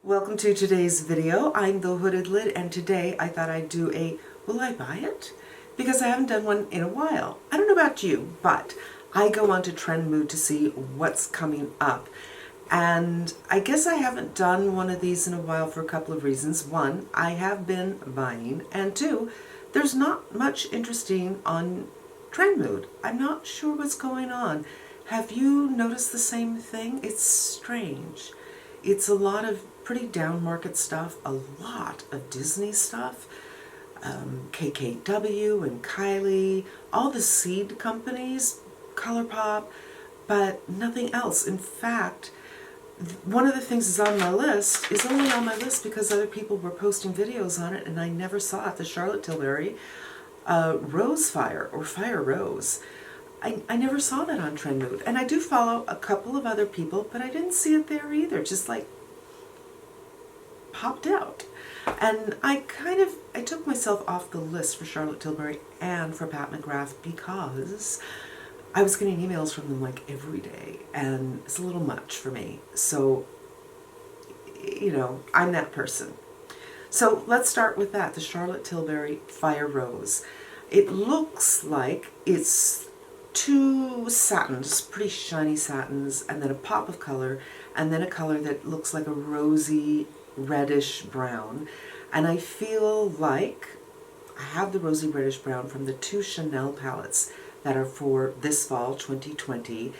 Welcome to today's video. I'm the Hooded Lid, and today I thought I'd do a will I buy it? Because I haven't done one in a while. I don't know about you, but I go on to Trend Mood to see what's coming up. And I guess I haven't done one of these in a while for a couple of reasons. One, I have been buying, and two, there's not much interesting on Trend Mood. I'm not sure what's going on. Have you noticed the same thing? It's strange. It's a lot of pretty down market stuff, a lot of Disney stuff, KKW and Kylie, all the seed companies, Colourpop, but nothing else. In fact, one of the things is on my list is only on my list because other people were posting videos on it and I never saw it. The Charlotte Tilbury Rose Fire or Fire Rose. I never saw that on Trend Mood. And I do follow a couple of other people, but I didn't see it there either. Just like popped out. And I took myself off the list for Charlotte Tilbury and for Pat McGrath because I was getting emails from them like every day and it's a little much for me. So, you know, I'm that person. So let's start with that, the Charlotte Tilbury Fire Rose. It looks like it's two satins, pretty shiny satins, and then a pop of color, and then a color that looks like a rosy reddish brown. And I feel like I have the rosy reddish brown from the two Chanel palettes that are for this fall 2020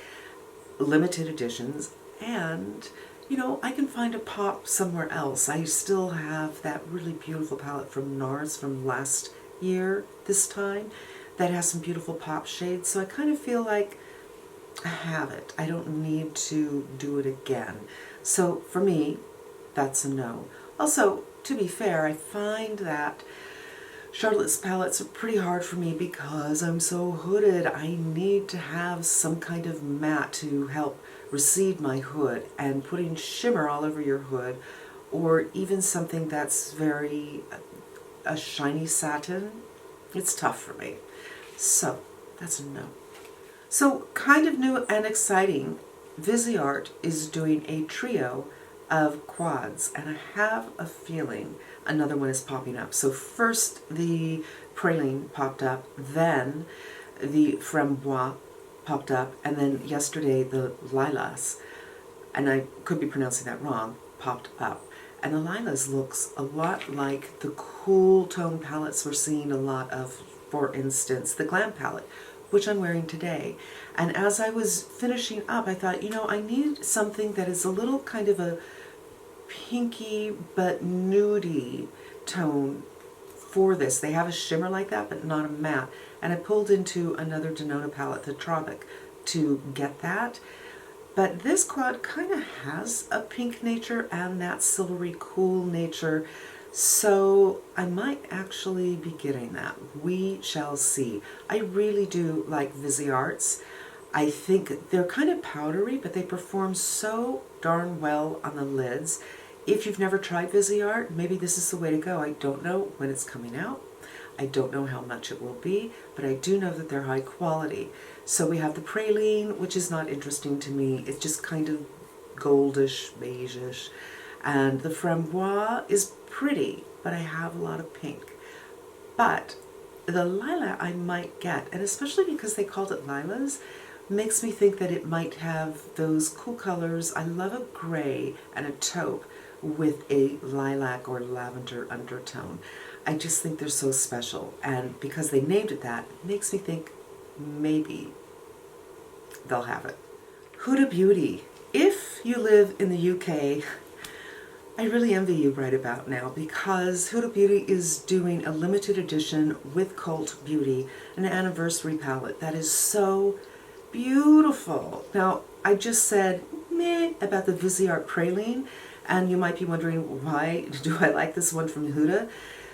limited editions, and you know, I can find a pop somewhere else. I still have that really beautiful palette from NARS from last year this time that has some beautiful pop shades, so I kind of feel like I have it. I don't need to do it again. So for me, that's a no. Also, to be fair, I find that Charlotte's palettes are pretty hard for me because I'm so hooded. I need to have some kind of matte to help recede my hood, and putting shimmer all over your hood, or even something that's very a shiny satin, it's tough for me. So that's a no. So kind of new and exciting, Viseart is doing a trio of quads, and I have a feeling another one is popping up. So first the praline popped up, then the framboise popped up, and then yesterday the lilas, and I could be pronouncing that wrong, popped up. And the lilas looks a lot like the cool tone palettes we're seeing a lot of, for instance, the Glam palette, which I'm wearing today. And as I was finishing up, I thought, you know, I need something that is a little kind of a pinky but nudie tone for this. They have a shimmer like that, but not a matte. And I pulled into another Denona palette, the Tropic, to get that. But this quad kind of has a pink nature and that silvery cool nature, so I might actually be getting that. We shall see. I really do like Visearts. I think they're kind of powdery, but they perform so darn well on the lids. If you've never tried Viseart, maybe this is the way to go. I don't know when it's coming out. I don't know how much it will be, but I do know that they're high quality. So we have the praline, which is not interesting to me. It's just kind of goldish, beigeish. And the framboise is pretty, but I have a lot of pink. But the lilac I might get, and especially because they called it lilas, makes me think that it might have those cool colors. I love a gray and a taupe with a lilac or lavender undertone. I just think they're so special, and because they named it that, it makes me think maybe they'll have it. Huda Beauty. If you live in the UK, I really envy you right about now, because Huda Beauty is doing a limited edition with Cult Beauty, an anniversary palette that is so beautiful. Now, I just said meh about the Viseart praline, and you might be wondering, why do I like this one from Huda?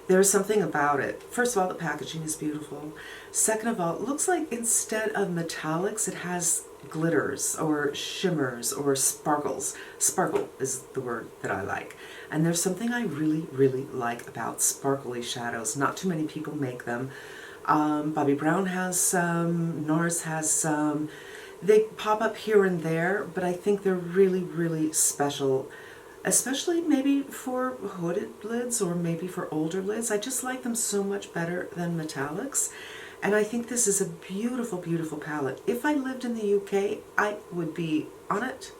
There's something about it. First of all, the packaging is beautiful. Second of all, it looks like instead of metallics, it has glitters or shimmers or sparkles. Sparkle is the word that I like. And there's something I really, really like about sparkly shadows. Not too many people make them. Bobbi Brown has some, NARS has some. They pop up here and there, but I think they're really, really special. especially maybe for hooded lids or maybe for older lids. I just like them so much better than metallics. And I think this is a beautiful, beautiful palette. If I lived in the UK, I would be on it.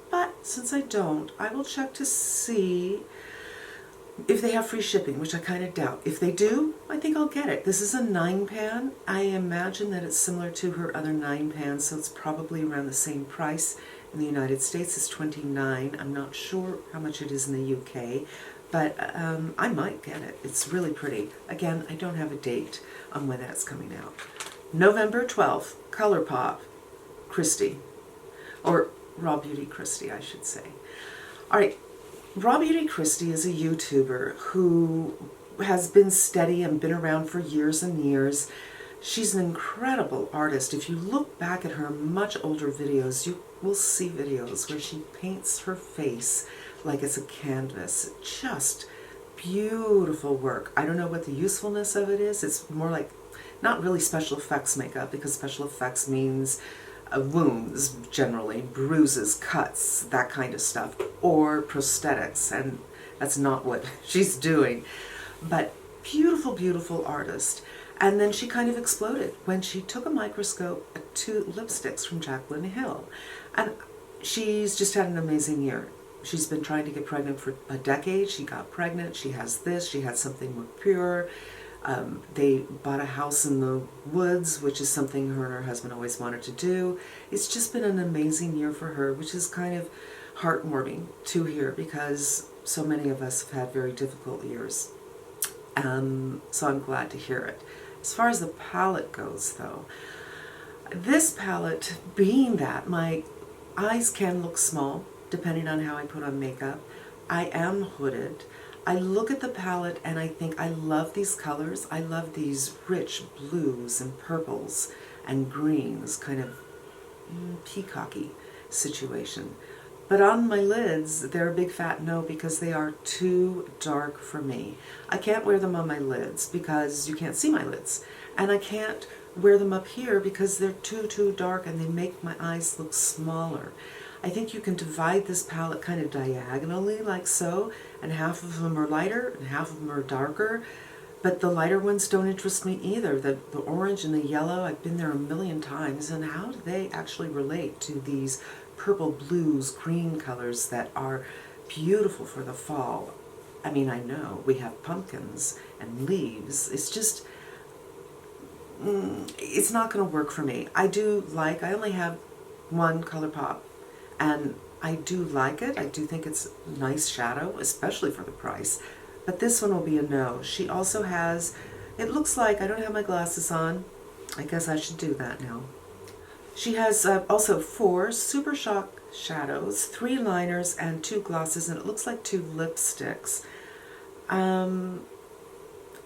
But since I don't, I will check to see if they have free shipping, which I kind of doubt. If they do, I think I'll get it. This is a 9-pan. I imagine that it's similar to her other 9-pans, so it's probably around the same price. In the United States, it's $29. I'm not sure how much it is in the UK, but I might get it. It's really pretty. Again, I don't have a date on when that's coming out. November 12th, Colourpop, Christy, or Raw Beauty Christy, I should say. All right, Raw Beauty Christy is a YouTuber who has been steady and been around for years and years. She's an incredible artist. If you look back at her much older videos, you will see videos where she paints her face like it's a canvas. Just beautiful work. I don't know what the usefulness of it is. It's more like not really special effects makeup, because special effects means wounds, generally, bruises, cuts, that kind of stuff, or prosthetics, and that's not what she's doing. But beautiful, beautiful artist. And then she kind of exploded when she took a microscope to lipsticks from Jaclyn Hill. And she's just had an amazing year. She's been trying to get pregnant for a decade. She got pregnant. She has this. She had something with Pure. They bought a house in the woods, which is something her and her husband always wanted to do. It's just been an amazing year for her, which is kind of heartwarming to hear, because so many of us have had very difficult years. So I'm glad to hear it. As far as the palette goes, though, this palette, being that my eyes can look small, depending on how I put on makeup, I am hooded. I look at the palette and I think I love these colors. I love these rich blues and purples and greens, kind of peacocky situation. But on my lids, they're a big fat no, because they are too dark for me. I can't wear them on my lids because you can't see my lids. And I can't wear them up here because they're too dark and they make my eyes look smaller. I think you can divide this palette kind of diagonally like so, and half of them are lighter and half of them are darker. But the lighter ones don't interest me either. The orange and the yellow, I've been there a million times, and how do they actually relate to these purple, blues, green colors that are beautiful for the fall? I mean, I know we have pumpkins and leaves. It's just, it's not going to work for me. I only have one Colourpop, and I do like it. I do think it's a nice shadow, especially for the price. But this one will be a no. She also has, it looks like, I don't have my glasses on. I guess I should do that now. She has also 4 Super Shock shadows, 3 liners, and 2 glosses, and it looks like 2 lipsticks. I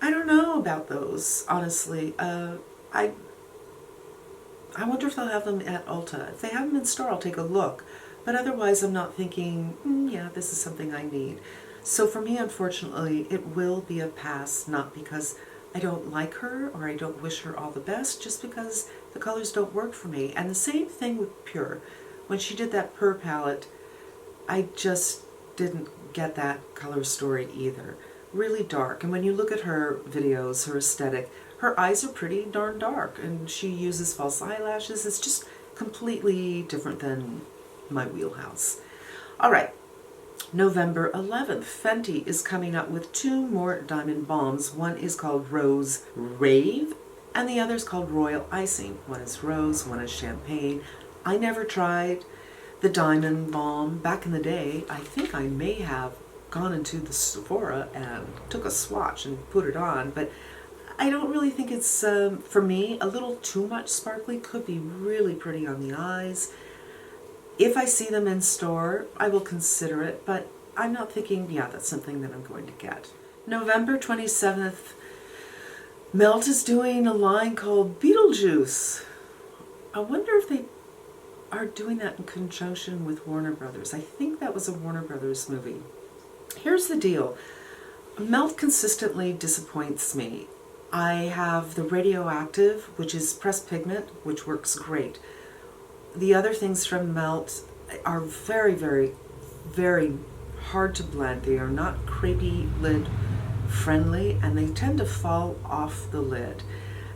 don't know about those, honestly. I wonder if they'll have them at Ulta. If they have them in store, I'll take a look. But otherwise, I'm not thinking, yeah, this is something I need. So for me, unfortunately, it will be a pass, not because I don't like her or I don't wish her all the best, just because the colors don't work for me. And the same thing with Pure. When she did that Pure palette, I just didn't get that color story either. Really dark. And when you look at her videos, her aesthetic, her eyes are pretty darn dark, and she uses false eyelashes. It's just completely different than my wheelhouse. All right. November 11th, Fenty is coming up with 2 more diamond balms. One is called Rose Rave, and the other is called Royal Icing. One is rose, one is champagne. I never tried the diamond balm. Back in the day, I think I may have gone into the Sephora and took a swatch and put it on, but I don't really think it's, for me, a little too much sparkly. Could be really pretty on the eyes. If I see them in store, I will consider it, but I'm not thinking, yeah, that's something that I'm going to get. November 27th, Melt is doing a line called Beetlejuice. I wonder if they are doing that in conjunction with Warner Brothers. I think that was a Warner Brothers movie. Here's the deal. Melt consistently disappoints me. I have the Radioactive, which is pressed pigment, which works great. The other things from Melt are very, very, very hard to blend. They are not crepey lid friendly, and they tend to fall off the lid.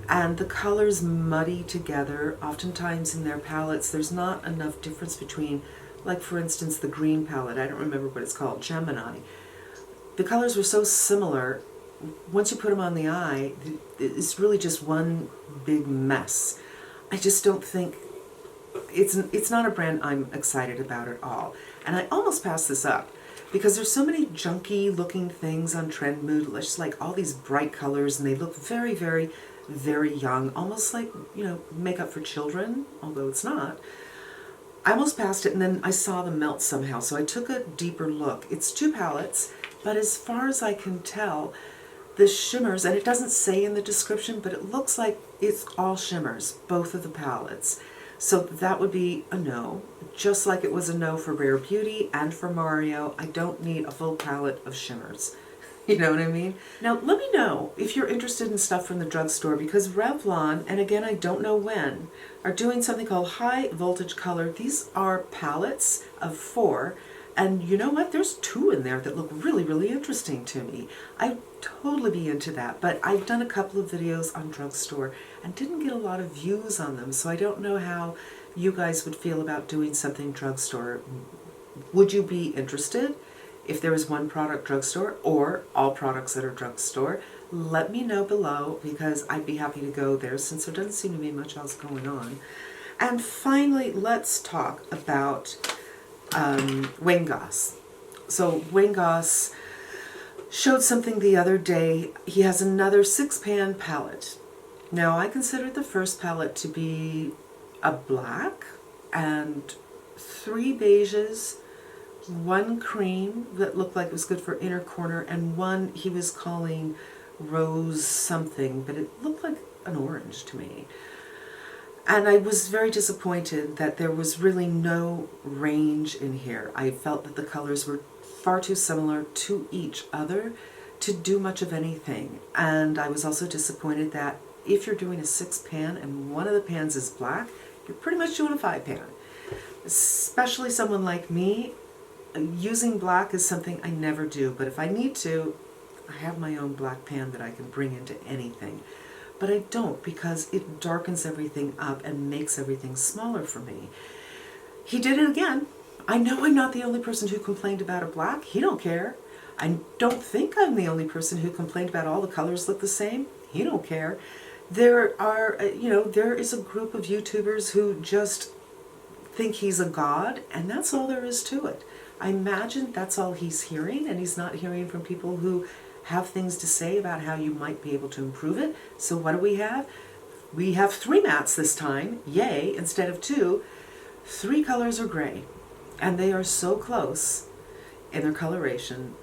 And the colors muddy together. Oftentimes in their palettes, there's not enough difference between, like for instance, the green palette, I don't remember what it's called, Gemini. The colors were so similar, once you put them on the eye, it's really just one big mess. I just don't think, it's not a brand I'm excited about at all. And I almost passed this up because there's so many junky looking things on Trendmood, just like all these bright colors, and they look very, very, very young, almost like, you know, makeup for children, although it's not. I almost passed it, and then I saw them melt somehow, so I took a deeper look. It's 2 palettes, but as far as I can tell, the shimmers, and it doesn't say in the description, but it looks like it's all shimmers, both of the palettes. So that would be a no, just like it was a no for Rare Beauty and for Mario. I don't need a full palette of shimmers. You know what I mean? Now, let me know if you're interested in stuff from the drugstore, because Revlon, and again, I don't know when, are doing something called High Voltage Color. These are palettes of 4, and you know what? There's 2 in there that look really, really interesting to me. I'd totally be into that, but I've done a couple of videos on drugstore and didn't get a lot of views on them, so I don't know how you guys would feel about doing something drugstore. Would you be interested? If there is one product drugstore or all products that are drugstore, let me know below, because I'd be happy to go there since there doesn't seem to be much else going on. And finally, let's talk about Wayne Goss. So Wayne Goss showed something the other day. He has another 6-pan palette. Now, I considered the first palette to be a black and 3 beiges, 1 cream that looked like it was good for inner corner, and 1 he was calling rose something, but it looked like an orange to me. And I was very disappointed that there was really no range in here. I felt that the colors were far too similar to each other to do much of anything. And I was also disappointed that if you're doing a 6-pan and one of the pans is black, you're pretty much doing a 5-pan. Especially someone like me, using black is something I never do, but if I need to, I have my own black pan that I can bring into anything. But I don't, because it darkens everything up and makes everything smaller for me. He did it again. I know I'm not the only person who complained about a black. He don't care. I don't think I'm the only person who complained about all the colors look the same. He don't care. There are, there is a group of YouTubers who just think he's a god, and that's all there is to it. I imagine that's all he's hearing, and he's not hearing from people who have things to say about how you might be able to improve it. So what do we have? We have 3 mattes this time, yay, instead of 2. 3 colors are gray, and they are so close in their coloration.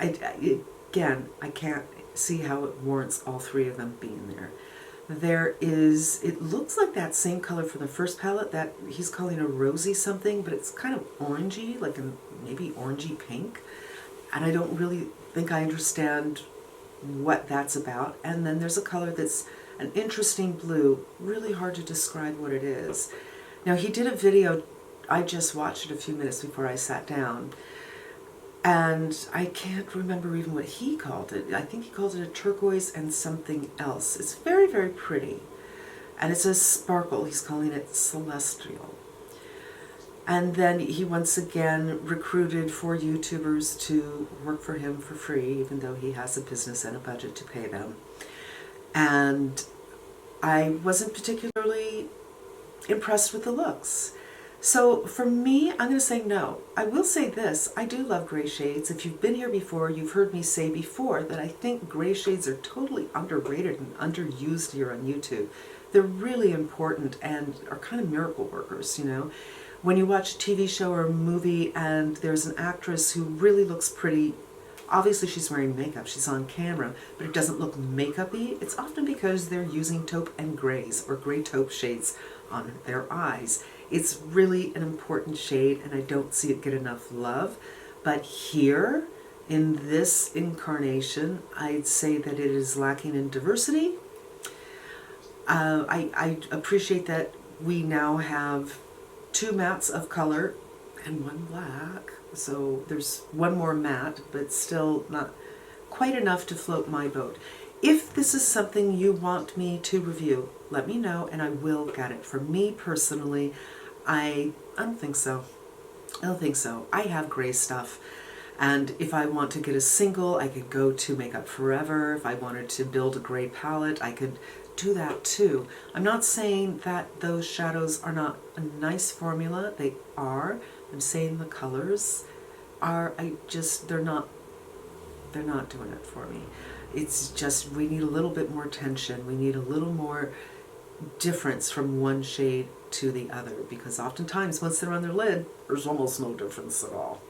Again, I can't see how it warrants all 3 of them being there. There is, it looks like that same color for the first palette that he's calling a rosy something, but it's kind of orangey, like a maybe orangey pink. And I don't really think I understand what that's about. And then there's a color that's an interesting blue, really hard to describe what it is. Now, he did a video, I just watched it a few minutes before I sat down, and I can't remember even what he called it. I think he called it a turquoise and something else. It's very, very pretty. And it's a sparkle. He's calling it celestial. And then he once again recruited 4 YouTubers to work for him for free, even though he has a business and a budget to pay them. And I wasn't particularly impressed with the looks. So for me, I'm going to say no. I will say this, I do love gray shades. If you've been here before, you've heard me say before that I think gray shades are totally underrated and underused here on YouTube. They're really important and are kind of miracle workers, you know. When you watch a TV show or a movie and there's an actress who really looks pretty, obviously she's wearing makeup, she's on camera, but it doesn't look makeup-y, it's often because they're using taupe and grays or gray taupe shades on their eyes. It's really an important shade, and I don't see it get enough love. But here, in this incarnation, I'd say that it is lacking in diversity. I appreciate that we now have 2 mattes of color and one black. So there's one more matte, but still not quite enough to float my boat. If this is something you want me to review, let me know and I will get it. For me personally, I don't think so. I don't think so. I have gray stuff. And if I want to get a single, I could go to Makeup Forever. If I wanted to build a gray palette, I could do that too. I'm not saying that those shadows are not a nice formula. They are. I'm saying the colors are, they're not doing it for me. It's just, we need a little bit more tension. We need a little more difference from one shade to the other, because oftentimes once they're on their lid, there's almost no difference at all.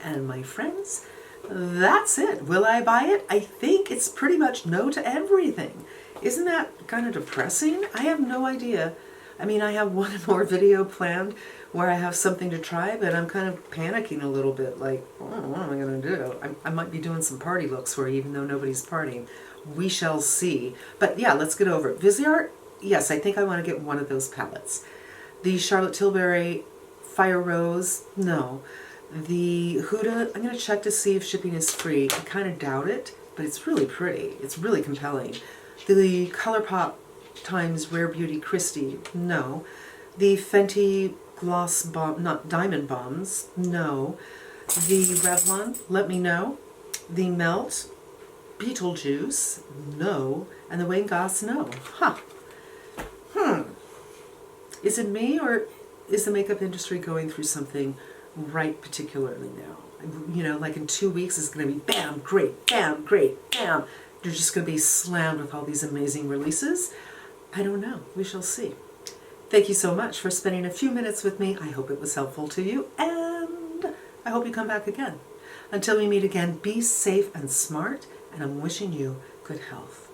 And my friends, that's it. Will I buy it? I think it's pretty much no to everything. Isn't that kind of depressing? I have no idea. I mean, I have one more video planned where I have something to try, but I'm kind of panicking a little bit, like, oh, what am I going to do? I might be doing some party looks for you, even though nobody's partying. We shall see. But yeah, let's get over it. Viseart, yes, I think I want to get one of those palettes. The Charlotte Tilbury Fire Rose, no. The Huda, I'm going to check to see if shipping is free. I kind of doubt it, but it's really pretty. It's really compelling. The Colourpop times Rare Beauty Christie, no. The Fenty Gloss Bomb, not Diamond Bombs, no. The Revlon, let me know. The Melt, Beetlejuice, no. And the Wayne Goss, no. Huh. Is it me, or is the makeup industry going through something right particularly now? You know, like in 2 weeks it's going to be bam, great, bam, great, bam. You're just going to be slammed with all these amazing releases. I don't know. We shall see. Thank you so much for spending a few minutes with me. I hope it was helpful to you, and I hope you come back again. Until we meet again, be safe and smart, and I'm wishing you good health.